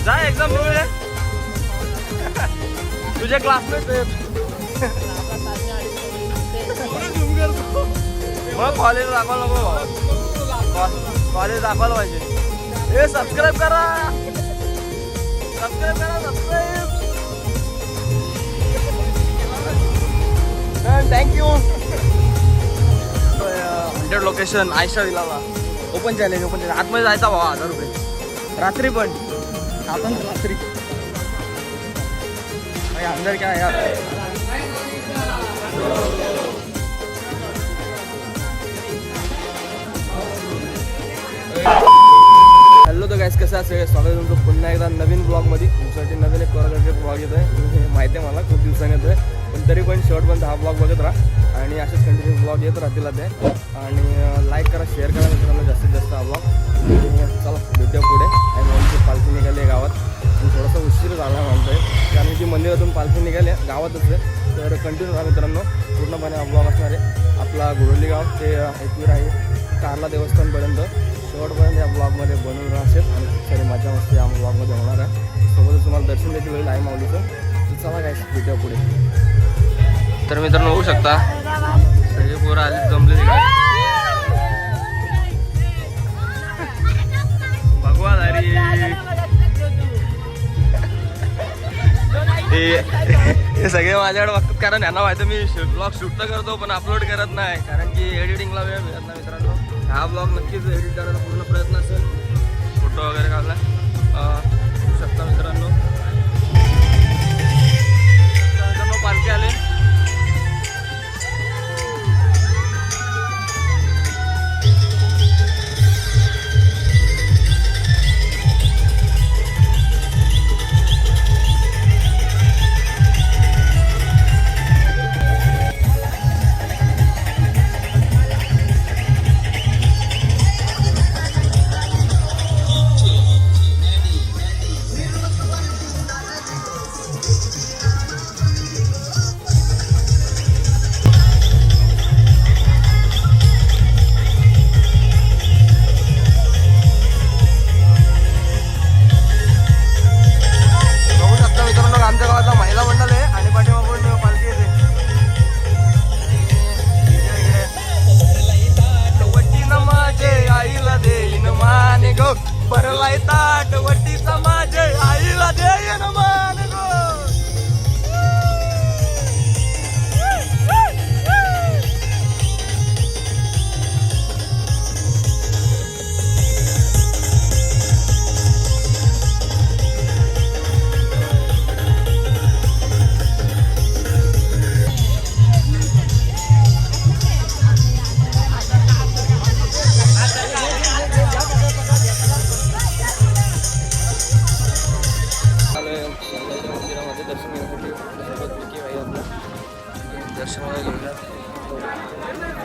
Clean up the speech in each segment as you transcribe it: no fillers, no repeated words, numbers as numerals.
जा एक्झाम तुझे क्लासमेट मग कॉलेज दाखवायला नको कॉलेज दाखवायला पाहिजे हे सबस्क्राईब करा सबस्क्राईब थँक्यू 100 लोकेशन आयशा विलाला ओपन चॅलेंज आतमध्ये जायचा भावा 1000 रुपये रात्री पण आपण रात्री अंदर काय यार हॅलो तर गाईस कसं असेल स्वागत तुमचं पुन्हा एकदा नवीन ब्लॉगमध्ये तुमच्यासाठी नवीन एक कोरोनाचे ब्लॉग येत आहे माहिती आहे मला खूप दिवसांनी येतो आहे पण तरी पण शेवटपर्यंत हा ब्लॉग बघत राहा आणि असेच कंटिन्यू ब्लॉग येत राहतील ते आणि लाईक करा शेअर करा मित्रांनो जास्तीत जास्त हा ब्लॉग चला भेटूया पुढे आणि आमची पालखी निघाली आहे गावात आणि थोडासा उशीर झाला म्हणतो आहे कारण की मंदिरातून पालखी निघाली गावातच आहे तर कंटिन्यू राहा मित्रांनो पूर्णपणे हा ब्लॉग असणार आहे आपला घोडोली गाव ते एकवीर आहे कारला देवस्थानपर्यंत शेवटपर्यंत या ब्लॉगमध्ये बनवून राहसेल आणि खूप सारी मजा मस्ती या ब्लॉगमध्ये होणार आहे सोबतच तुम्हाला दर्शन देखील होईल आई माऊलीचं तर चला काय भेटूया पुढे तर मित्रांनो होऊ शकता सगळे पोरं आले जमले भगवान हरी हे सगळे माझ्याकडे बघतात कारण यांना माहिती मी ब्लॉग शूट तर करतो पण अपलोड करत नाही कारण की एडिटिंगला वेळ मिळत नाही मित्रांनो हा ब्लॉग नक्कीच एडिट करायचा पूर्ण प्रयत्न असेल फोटो वगैरे काढला होऊ शकता मित्रांनो पालखी आले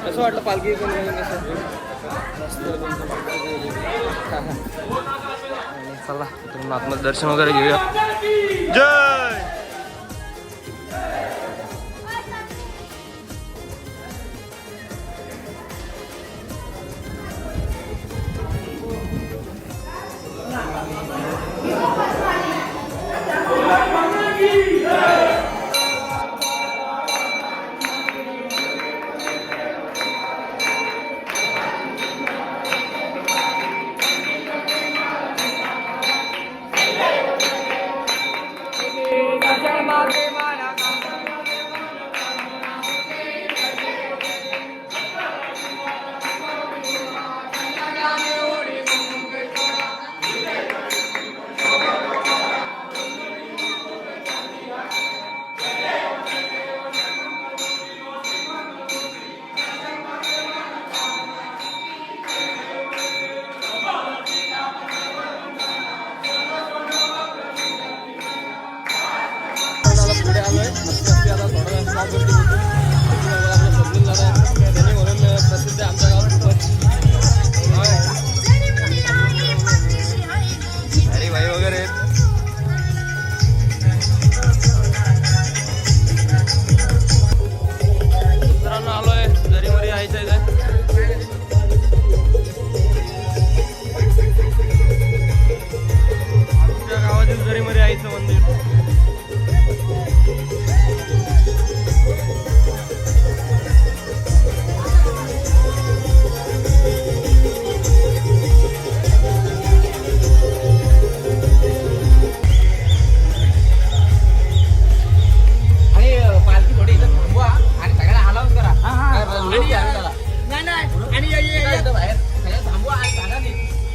कसं वाटलं पालखी चला तर आत्मच दर्शन वगैरे घेऊया जय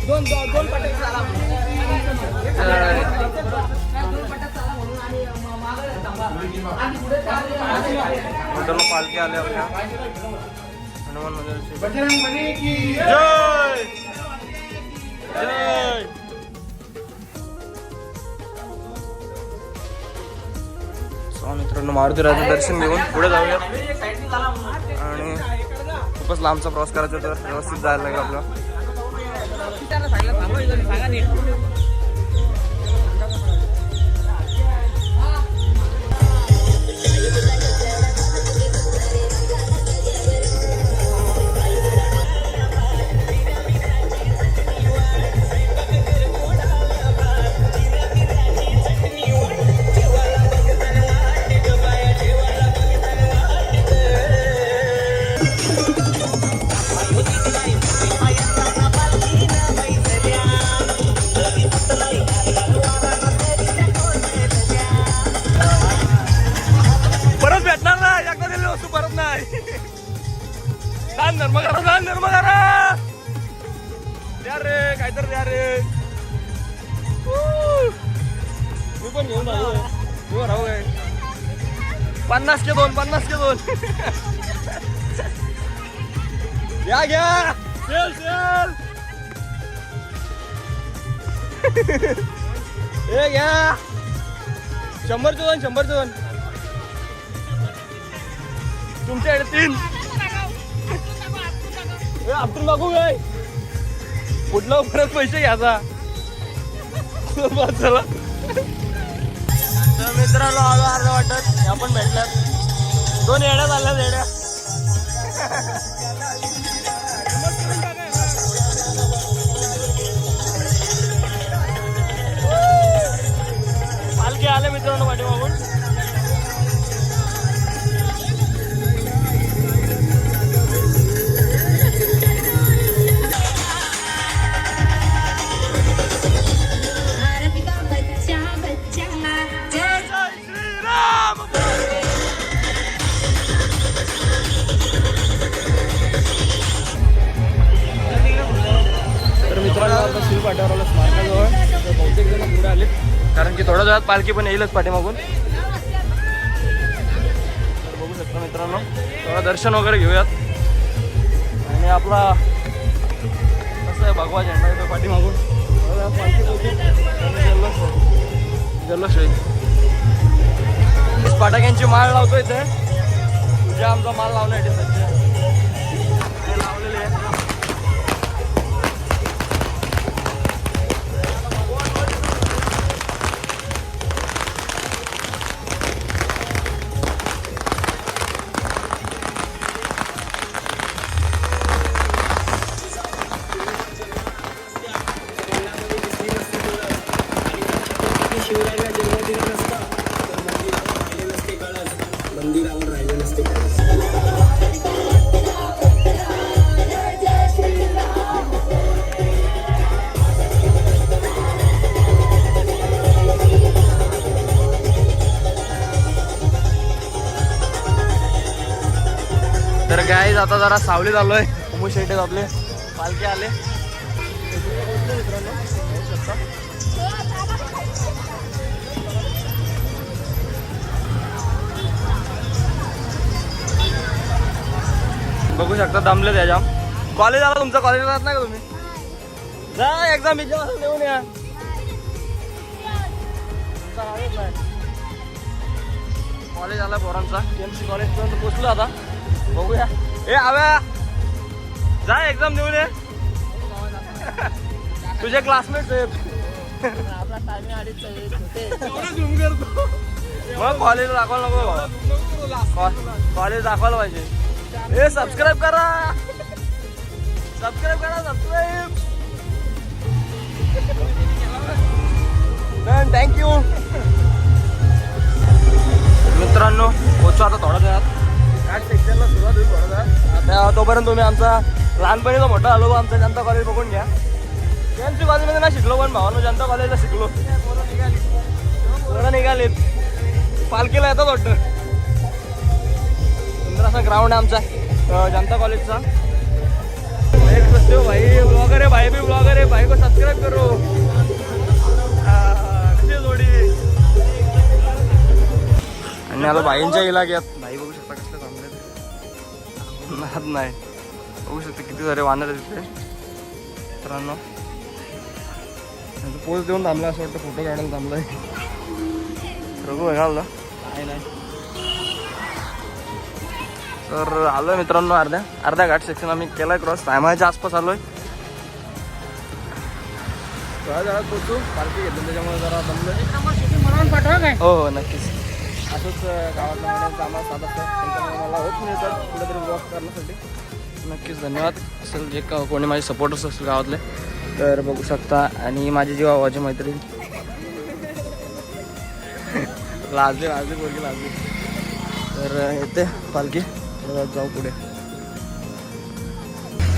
दोन पट्टे मित्रांनो पालखी आल्या आपल्या हनुमान मंदिराची जय जय. मित्रांनो मारुतीराजाचं दर्शन घेऊन पुढे जाऊया आणि खूपच लांबचा प्रवास करायचा तर व्यवस्थित जायला लागेल आपलं. मी पण घेऊन राहू काय 50 के 2 50 के 2 घ्या घ्या सेल सेल हे घ्या 100 चे 2 100 चे 2 तुमच्याकडे 3 आपण बघू काय कुठला परत पैसे घ्यायचा चला. तर मित्रांनो आलो अर्धा वाटत आपण भेटल्यात 2 येड्या झाल्या येड्या. पालखी आले मित्रांनो पाठीमागून. शिव पाट्यावर स्मारकाजवळ बहुतेक जण पुढे आले कारण की थोड्या वेळात पालखी पण येईलच पाठीमागून. तर बघू शकता मित्रांनो थोडं दर्शन वगैरे घेऊयात आणि आपला कसं आहे भगवा झेंडा येतो पाठीमागून पालखी जल्लोष होईल. फटाक्यांची माळ लावतोय इथे तुझ्या आमचा माल लावण्यासाठी सध्या लावलेले आहे. मंदिरावर राहिले नसते. तर गाईज आता जरा सावलीत आलोय. उमू शेटेत आपले पालखी आले. बघू शकता दमले त्याच्या. कॉलेज आला तुमचं कॉलेज जात नाही का तुम्ही? जा एक्झाम लिहून या. कॉलेज आला पोरांचा KMC कॉलेज पर्यंत पोचलो आता. बघूया ए आव्या जा एक्झाम देऊन ये. तुझे क्लासमेट्स आहेत. मग कॉलेज दाखवायला नको. कॉलेज दाखवायला पाहिजे. ए सबस्क्राईब करा सबस्क्राईब. थँक्यू मित्रांनो. पोचतो आता थोड्या वेळात. घाट सेक्शनला सुरुवात होईल थोड्या वेळात. आता तोपर्यंत तुम्ही आमचा लहानपणीचा मोठा आलो आमचा जनता कॉलेज बघून घ्या. KMC कॉलेजमध्ये नाही शिकलो पण भावानो जनता कॉलेजला शिकलो. पोरं निघालीत पालखीला येतात वाटतं. सुंदर असा ग्राउंड आहे आमचा जनता कॉलेजचा. भाई ब्लॉगर आहे भाई भी ब्लॉगर आहे भाई. भाई को सब्सक्राइब करो. कशी जोडी. आणि आता भाईंच्या इलाक्यात भाई बघू शकता कसले थांबले नाही बघू शकता किती सारे वानर आहेत तिथे मित्रांनो. पोच देऊन थांबला असं वाटतं फोटो काढायला थांबलाय. रघु घालला काय नाही. तर आलोय मित्रांनो अर्ध्या घाट सेक्शन आम्ही केलाय क्रॉस. टायमाच्या आसपास आलोय. थोड्या वेळात पोचू. पालखी घेतली त्याच्यामुळे जरा दमलं. पाठवा काय हो हो नक्कीच. असंच गावातल्या मुलांचा आम्हाला साथ असतं. त्यांच्यामुळे मला होत मिळतात कुठेतरी वॉक करण्यासाठी. नक्कीच धन्यवाद असेल जे कोणी माझे सपोर्टर्स असतील गावातले तर बघू शकता. आणि माझी जी भावाची मैत्रीण लाजली बोलगी लाजली. तर येते पालखी जाऊ पुढे.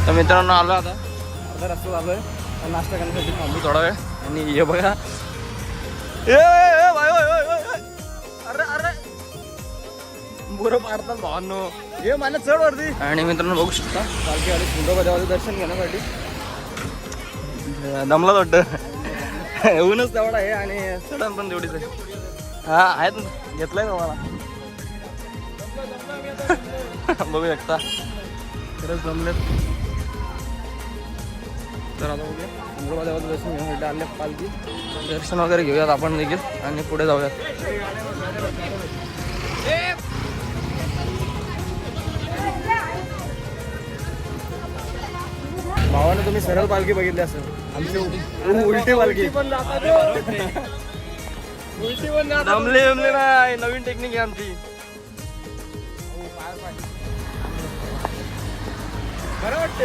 तर मित्रांनो आलो आता अर्धा रस्ता आलो आहे. नाश्ता करण्यासाठी थांबू थोडा वेळ. आणि हे बघा अरे अरे बुरं पाडतात भावांनो. हे मला चढ वरती. आणि मित्रांनो बघू शकता पालखी आली खंडोबा देवाचं दर्शन घेण्यासाठी. दमला वाटतं. ऊनच तेवढा आहे आणि चढण पण तेवढीच आहे. हा आहेत ना घेतलंय ना मला. बघू शकता खरंच जमलेत. तर आता बघूया खंडोबा देवाचं दर्शन घेण्यासाठी आले पालखी. दर्शन वगैरे घेऊयात आपण देखील आणि पुढे जाऊयात. भावाने तुम्ही सरळ पालखी बघितली असेल. आमची उलटी पालखी. दमले नाही. नवीन टेक्निक आहे आमची. बरं वाटते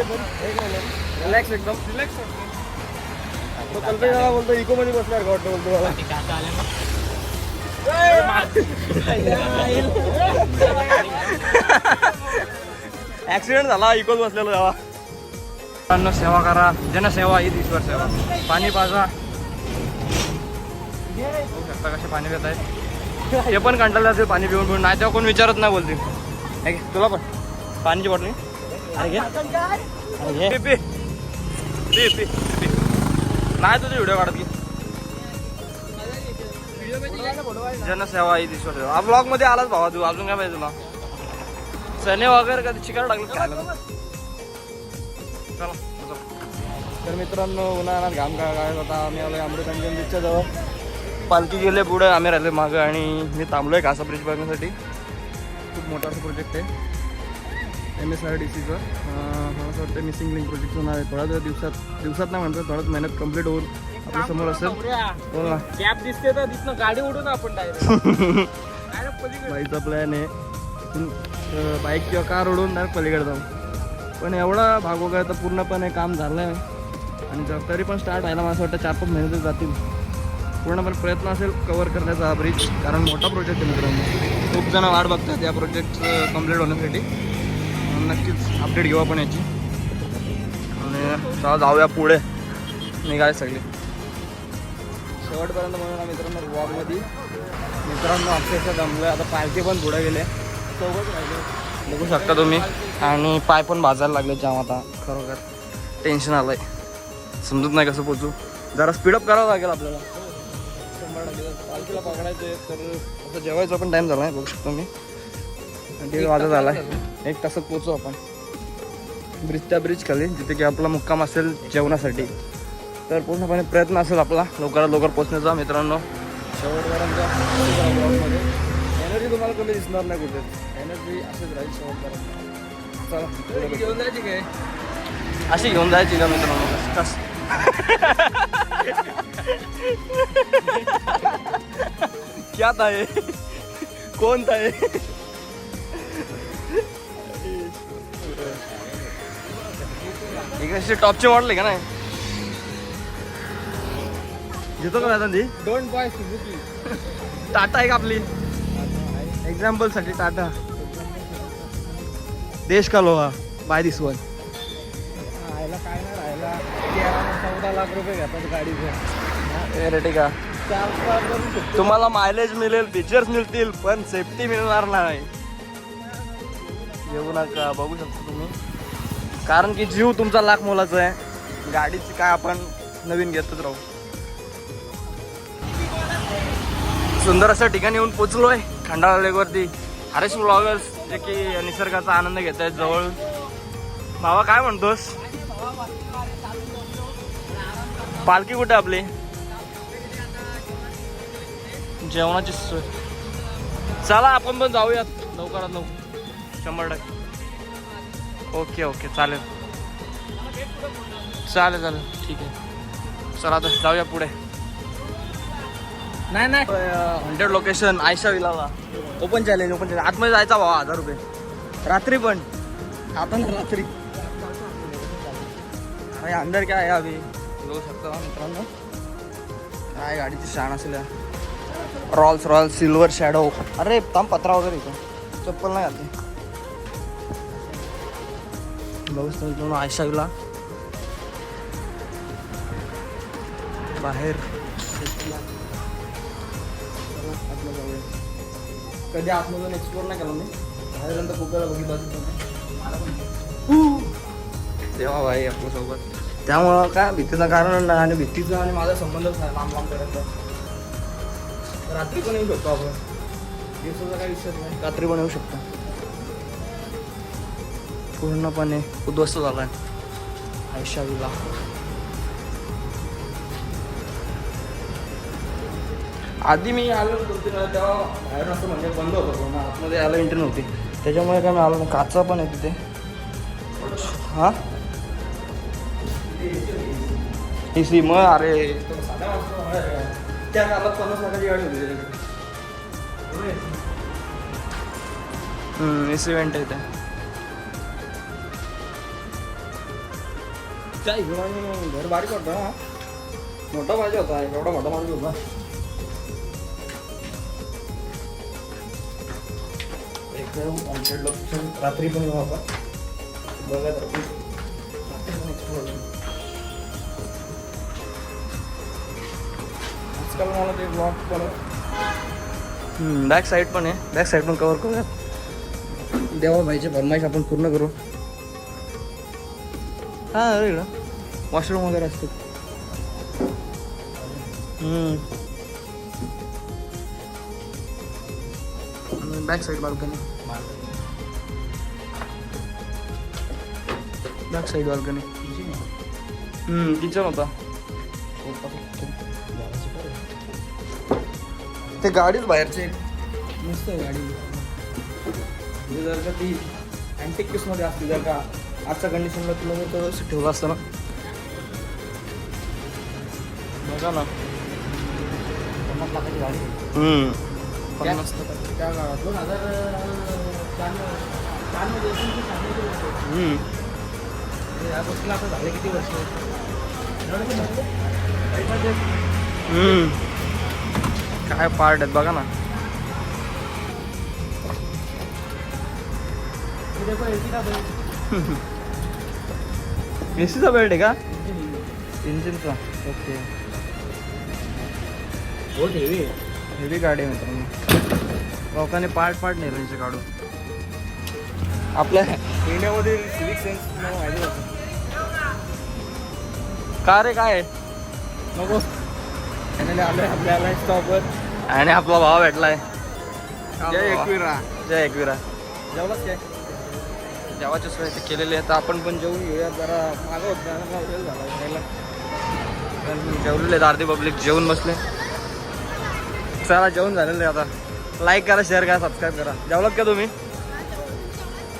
रिलॅक्स एकदम रिलॅक्स वाटतो. कल्पना बोलतो इको मध्ये बसणार का वाटतं बोलतो मला. ऍक्सिडेंट झाला इकोच बसलेलो तेव्हा. अन्न सेवा करा. जनसेवा हीच ईश्वर सेवा. पाणी पाजा. बघू शकता कसे पाणी पित आहेत. ते पण कंटाळले असेल पाणी पिऊन पिऊन. नाही तेव्हा कोण विचारत नाही बोलतील. तुला पण पाणीची बॉटल नाही तुझे व्हिडिओ काढत की. जनसेवा हीच ईश्वर सेवा. हा ब्लॉग मध्ये आलाच भावा तू. अजून काय पाहिजे तुला. चणे वगैरे कधी चिकन टाकलं खायला. चला तर मित्रांनो उन्हाळ्यात घाम काय होता. आम्ही आलोय अमृतांजन बीचच्या जवळ. पालखी गेले पुढे आम्ही राहिले मागं. आणि मी थांबलोय कासा ब्रिज बघण्यासाठी. खूप मोठा प्रॉजेक्ट आहे MSRDCचं. मला असं वाटतं मिसिंग लिंक प्रोजेक्टचं नाव आहे. थोड्या दिवसात नाही म्हणतात थोड्याच मेहनत कंप्लीट होऊन आपल्या समोर असेल. बोल ना. गॅप दिसते तर तिथनं गाडी उडून आपण डायरेक्ट बाईचा प्लॅन आहे बाईक किंवा कार उडून डायरेक्ट पलीकडे जाऊ. पण एवढा भाग वगैरे तर पूर्णपणे काम झालं आहे. आणि जर तरी पण स्टार्ट व्हायला मला असं वाटतं 4-5 महिने जातील. पूर्णपणे प्रयत्न असेल कव्हर करण्याचा हा ब्रिज. कारण मोठा प्रोजेक्ट आहे मित्रांनो. खूप जण वाट बघतात या प्रोजेक्ट कम्प्लीट होण्यासाठी. नक्कीच अपडेट घेऊ आपण याची. आणि चला जाऊया पुढे. निघाले सगळे शेवटपर्यंत म्हणून मित्रांनो ब्लॉगमध्ये. मित्रांनो अक्षरशः जमलं. आता पालखी पण पुढे गेले. चौघच राहिले बघू शकता तुम्ही. आणि पाय पण भाजायला लागले जाम. आता खरोखर टेन्शन आलं आहे. समजत नाही कसं पोचू. जरा स्पीडअप करावं लागेल आपल्याला. 100% पालखीला पकडायचं आहे. तर असं जेवायचा पण टाईम झाला आहे बघू शकतो मी. 1:30 वाजत झाला आहे. 1 तासात पोचू आपण ब्रिज खाली जिथे की आपला मुक्काम असेल जेवणासाठी. तर पूर्णपणे प्रयत्न असेल आपला लवकरात लवकर पोचण्याचा मित्रांनो. शेवटपर्यंत ब्लॉगमध्ये एनर्जी तुम्हाला कमी दिसणार नाही कुठे. एनर्जी असेच राहील शेवटपर्यंत. चला घेऊन जायची काय अशी घेऊन जायची का मित्रांनो. क्या था ये कोण था ये. इकडे टॉपचे मॉडेल आहे का नाही. घेतो का दादा ती. Don't boy Suzuki. टाटा आहे का आपली एक्झाम्पल साठी. टाटा देश का लोहा बाय दिस वन. राहायला काय नाही राहायला. 14 लाख रुपये घेतात गाडीचं. रेटी का. तुम्हाला मायलेज मिळेल फीचर्स मिळतील पण सेफ्टी मिळणार नाही. घेऊ नका. बघू शकता तुम्ही. कारण की जीव तुमचा लाख मोलाचा आहे. गाडीची काय आपण नवीन घेतच राहू. सुंदर असं ठिकाणी येऊन पोचलोय खंडाळा लेकवरती. हरेश ब्लॉगर्स जे की निसर्गाचा आनंद घेत आहेत जवळ. भावा काय म्हणतोस? पालखी कुठे आपली? जेवणाची सोय. चला आपण पण जाऊयात लवकरात लवकर 100%. ओके ओके चालेल चालेल चालेल ठीक आहे. चला आता जाऊया पुढे. नाही नाही 100 लोकेशन आयशा विलाला. ओपन चॅलेंज आतमध्ये जायचा भावा 1000 रुपये रात्री पण. आता ना रात्री अरे अंदर काय आहे अभि बघू शकता मित्रांनो. काय गाडीची शान असेल. Rolls Royce Silver Shadow. अरे थांब पत्रा वगैरे इथं चप्पल नाही घातली. बघू शकतो आयशा विला बाहेर. कधी आतमधून एक्सप्लोर नाही केला मी. बाहेरनंतर खूप वेळा बघितलं तेव्हा भाई आपल्यासोबत. त्यामुळं काय भीतीचं कारण नाही आणि भीतीचा आणि माझा संबंधच नाही लांब लांब करायचा. रात्री पण येऊ शकतो आपण. दिवसाचा काही विषय नाही. रात्री पण येऊ शकतो. पूर्णपणे उद्ध्वस्त झाला आहे आयशा विला. आधी मी आलो तेव्हा बाहेर असं म्हणजे बंद होतं पण आतमध्ये यायला एंट्री नव्हती. त्याच्यामुळे काय मी आलो नाही. काचा पण आहे तिथे. हां AC मग अरे त्या काळात 50 लाखाची गाडी होती AC इव्हेंट आहे ते. त्या हिशोबाने घर बारीक होतं हा. मोठा पाहिजे होता एवढा मोठा माणूस होता. हॉन्टेड लोकेशन रात्री पण येऊ आपण बघत रात्री पण एक्सप्लोर. आजकाल मला ते ब्लॉग पण बॅक साईड पण आहे. बॅक साईड पण कवर करूयात. देवा भाईची फरमाईश आपण पूर्ण करू. हां अरे वॉशरूम वगैरे असते. Back side balcony. Back side balcony kitchen होता. ते गाडीच बाहेरचे मस्त आहे गाडी. जर का ती अँटिक पीसमध्ये असते जर का आजच्या कंडिशनला तुला जर तर ठेवलं असतं ना. बघा ना 50 लाखाची गाडी. 50 त्या काळात 2004 या गोष्टीला आता झाले किती वर्ष. काय पार्ट आहेत बघा ना. एसीचा बेल्ट आहे का? इंजिनचा. ओके बहुत हेवी गाडी आहे मित्रांनो. लोकांनी पार्ट नेले काढून. आपल्या इंडियामध्ये सिविक सेन्स माहिती होतं का रे. काय नको फायनली आलोय आपल्याला स्टॉपवर आणि आपला भाव भेटलाय. जय एकविरा. जय एकविरा. जेवलाच काय? जेवायची सोय ते केलेली आहे. तर आपण पण जेवून घेऊया. जरा मागं होत नाही झाला खायला. पण जेवलेले आहेत अर्धी पब्लिक जेवून बसले. चला जेवण झालेलं आहे आता. लाईक करा, शेअर करा, सबस्क्राईब करा. जेवलात का तुम्ही?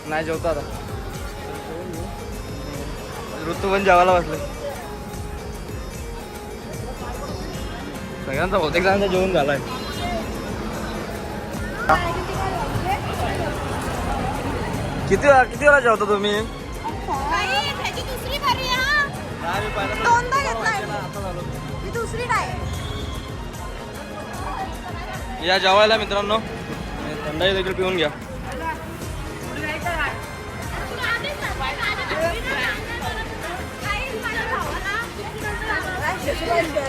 नाही जेवतो आता. ऋतू पण जेवायला बसले. सगळ्यांचा बहुतेक जणांचा जेवण झालाय. किती वेळा जेवता तुम्ही? या जेवायला मित्रांनो. थंडाई देखील पिऊन घ्या.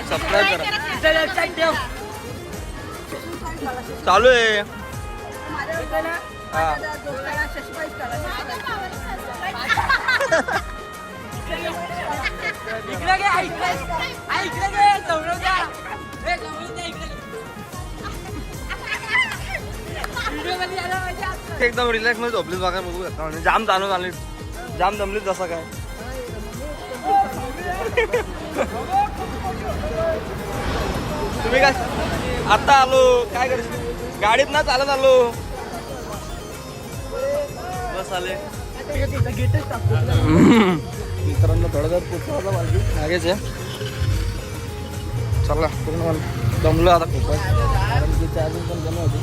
सबस्क्राईब करा. चालू आहे. हा इकडे एकदम रिलॅक्स मध्ये झोपलीच बघा बघू शकता म्हणजे जाम चालू झाली जाम जमलीच जसं काय तुम्ही काय आता आलो काय करायचं गाडीत ना चालत आलो बस आले मित्रांनो थोडं जर पुढचा बाजू मागेच आहे चला पूर्ण दमलो आता खूपच कारण की चार्जिंग पण कमी होती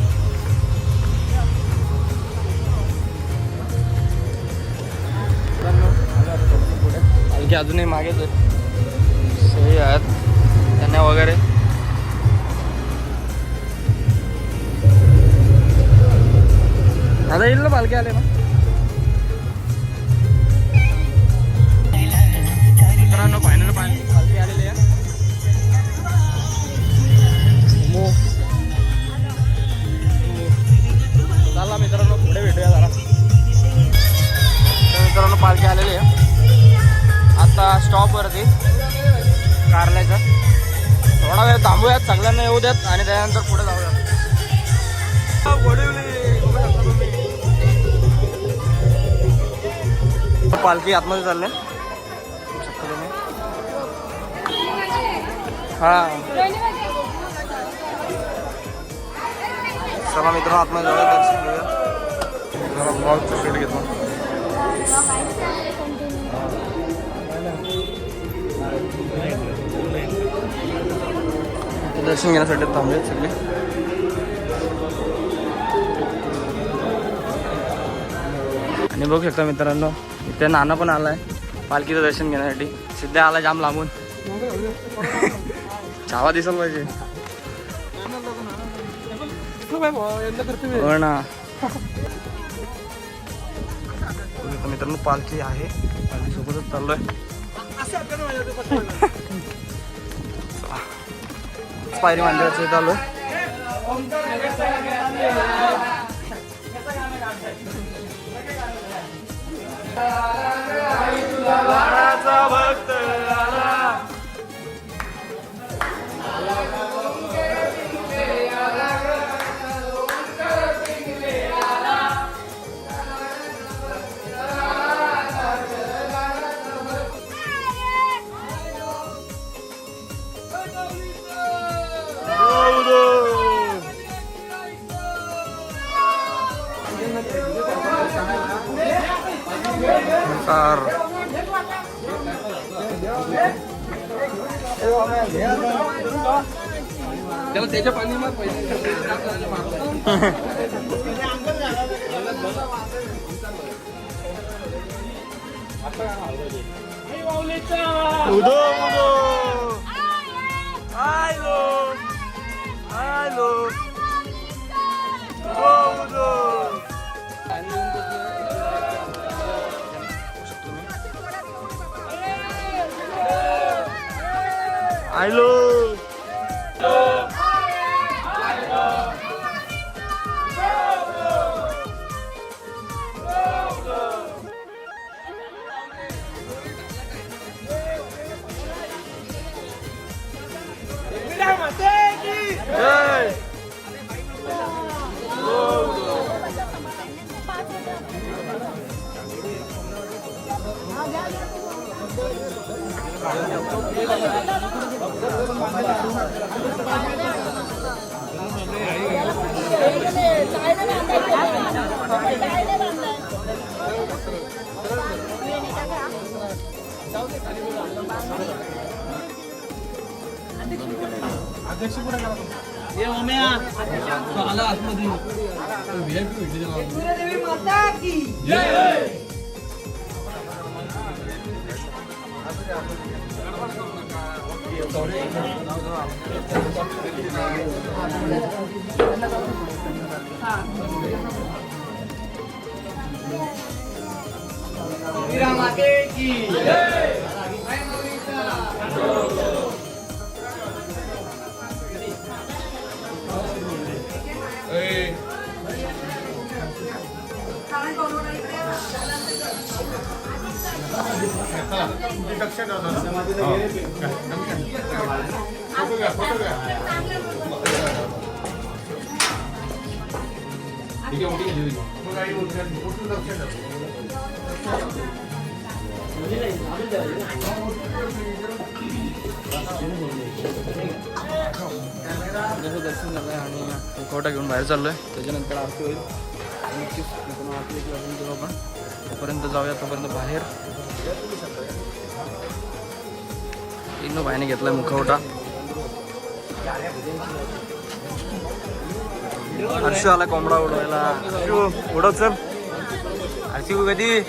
पुढे आणखी अजूनही मागेच आहे सोयी आहेत त्यांना वगैरे आता येईल ना पालखी आले ना मित्रांनो फायनल पालखी आलेली आहे चला मित्रांनो पुढे भेटूया जरा तर मित्रांनो पालखी आलेली आहे आता स्टॉपवरती कारल्याचा थोडा वेळ थांबूयात सगळ्यांना येऊ द्यात आणि त्यानंतर पुढे जाऊयात पालखी आतमध्ये चालले हा चला मित्रांनो आतमध्ये जाऊया दर्शन घेऊया जरा ब्लॉगचं शूट घेतो दर्शन घेण्यासाठी थांबले सगळे आणि बघू शकता मित्रांनो इथे नाना पण आलाय पालखीचं दर्शन घेण्यासाठी सिद्ध्या आला जाम लांबून छावा दिसायला पाहिजे हो ना मित्रांनो पालखी आहे पालखी सोबतच चाललोय पायरी मंदिराचं इथं आलोय भक्त त्याला त्याच्या पाणी मग आयलो दर्शन झालं आणि मुखवटा घेऊन बाहेर चाललोय. त्याच्यानंतर आरती होईल. नक्कीच आपण आरती देखील अजून करू आपण. तोपर्यंत जाऊया. तोपर्यंत बाहेर इनो बाईने घेतलाय मुखवटा. हर्षू आला कोंबडा उडवायला. उडव चल. हर्षू कधी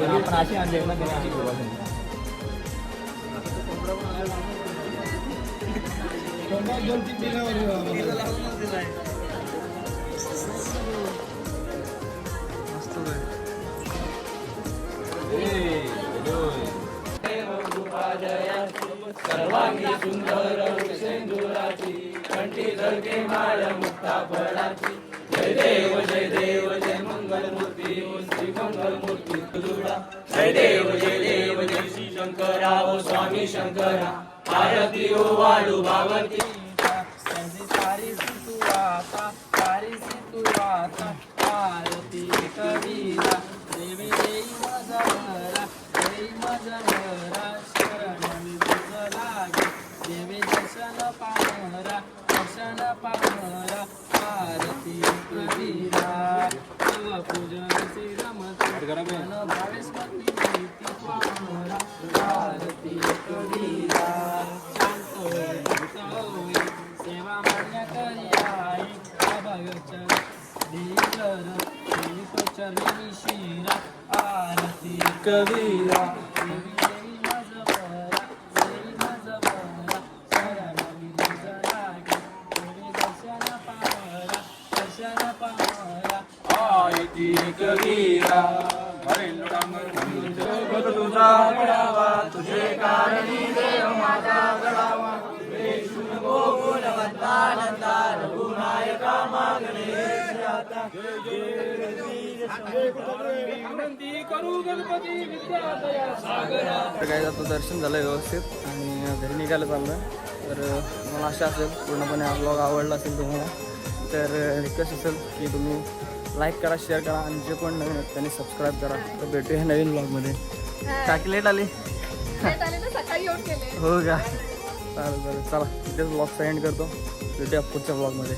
आपण अशी आणले ना त्याने अशी सर्वांगी सुंदर सिंधुराची कंठी झळके माळ मुक्ता फळाची. जय देव जय मंगल मूर्ती श्री मंगल मूर्ती तुझा. जय देव जय श्री शंकरा ओ स्वामी शंकरा. आरती हो वाळू भावती. सारी सितुवाता आरती कबीरा. देवी देई माझा घरा देई माझा घरा. शरण तुझ लागे देवी दर्शन पाहरा आरती कबीरा. पूजन श्री रमती भावेस्पती आरती कबीरा. शांत होई सेवा मान्य करी आई भगचर धीर चरणी शिरा. आरती कबीरा. देवी देवी माझ बरा देवी माझ बरा. शरण तुझ लागे देवी दर्शन पाहरा आरती कबीरा. तुझा गडावा तुझे कारणी देव माझा गडावा. गोकुलवंतानंदा रघुनायका मागणे काय जातं. दर्शन झालं व्यवस्थित आणि घरी निघायला चाललं. तर मला आशा असेल पूर्णपणे हा ब्लॉग आवडला असेल तुम्हाला. तर रिक्वेस्ट असेल की तुम्ही लाईक करा शेअर करा आणि जे कोण नवीन आहेत त्यांनी सबस्क्राईब करा. तर भेटूया नवीन ब्लॉगमध्ये. टाकी लेट आली हो का. चालेल चला इथेच ब्लॉगचा एंड करतो. भेटूया पुढच्या ब्लॉगमध्ये.